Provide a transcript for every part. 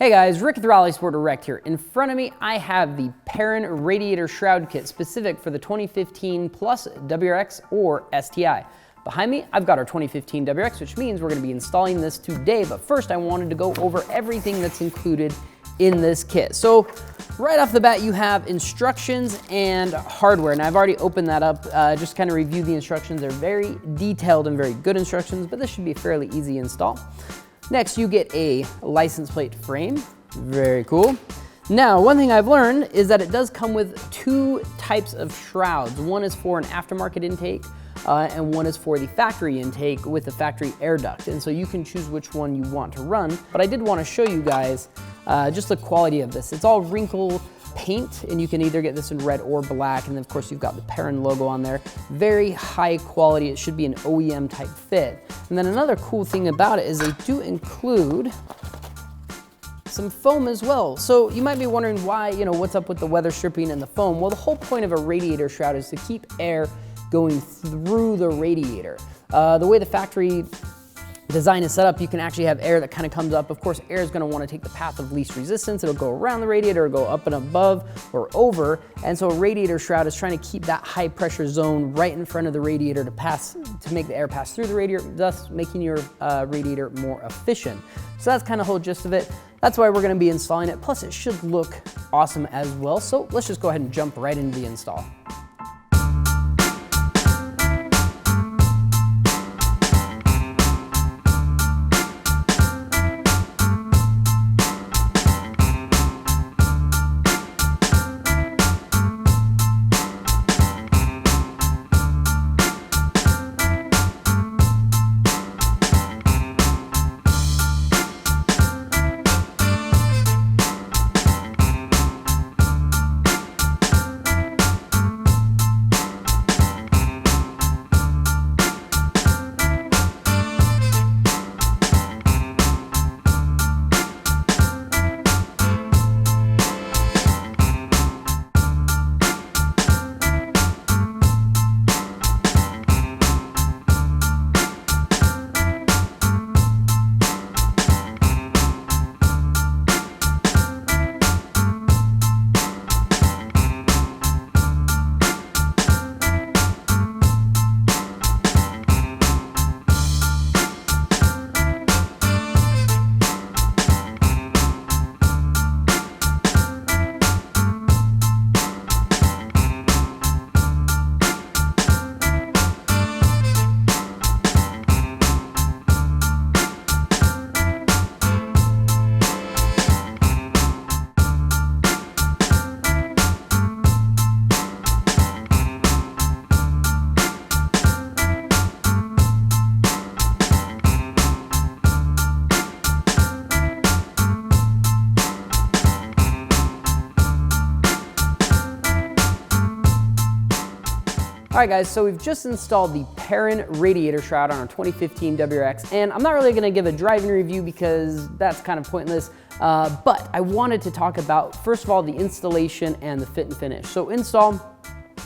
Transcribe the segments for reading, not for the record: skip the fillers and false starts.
Hey guys, Rick at the RallySport Direct here. In front of me, I have the Perrin Radiator Shroud kit specific for the 2015 Plus WRX or STI. Behind me, I've got our 2015 WRX, which means we're going to be installing this today. But first, I wanted to go over everything that's included in this kit. So right off the bat, you have instructions and hardware. And I've already opened that up, just kind of review the instructions. They're very detailed and very good instructions, but this should be a fairly easy install. Next, you get a license plate frame. Very cool. Now, one thing I've learned is that it does come with two types of shrouds. One is for an aftermarket intake, and one is for the factory intake with the factory air duct. And so you can choose which one you want to run. But I did want to show you guys just the quality of this. It's all wrinkle paint, and you can either get this in red or black. And then of course you've got the Perrin logo on there. Very high quality. It should be an OEM type fit. And then another cool thing about it is they do include some foam as well. So you might be wondering why, what's up with the weather stripping and the foam? Well, the whole point of a radiator shroud is to keep air going through the radiator. The way the factory design is set up, you can actually have air that kind of comes up. Of course, air is going to want to take the path of least resistance. It'll go around the radiator or go up and above or over. And so a radiator shroud is trying to keep that high pressure zone right in front of the radiator to make the air pass through the radiator, thus making your radiator more efficient. So that's kind of the whole gist of it. That's why we're going to be installing it. Plus it should look awesome as well. So let's just go ahead and jump right into the install. All right guys, so we've just installed the Perrin Radiator Shroud on our 2015 WRX, and I'm not really gonna give a driving review because that's kind of pointless, but I wanted to talk about, first of all, the installation and the fit and finish. So install,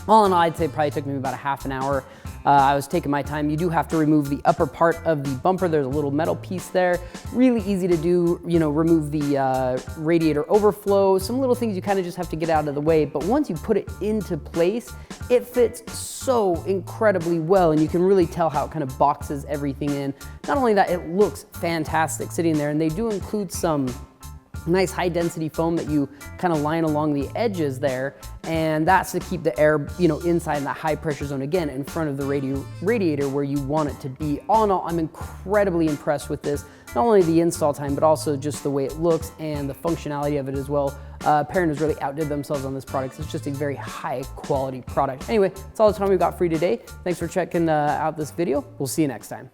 all in all, I'd say probably took me about a half an hour. I was taking my time. You do have to remove the upper part of the bumper. There's a little metal piece there. Really easy to do, remove the radiator overflow. Some little things you kind of just have to get out of the way. But once you put it into place, it fits so incredibly well. And you can really tell how it kind of boxes everything in. Not only that, it looks fantastic sitting there. And they do include some nice high density foam that you kind of line along the edges there, and that's to keep the air inside that high pressure zone, again in front of the radiator where you want it to be. All in all, I'm incredibly impressed with this, not only the install time but also just the way it looks and the functionality of it as well. Perrin has really outdid themselves on this product. It's just a very high quality product. Anyway, that's all the time we've got for you today. Thanks for checking out this video. We'll see you next time.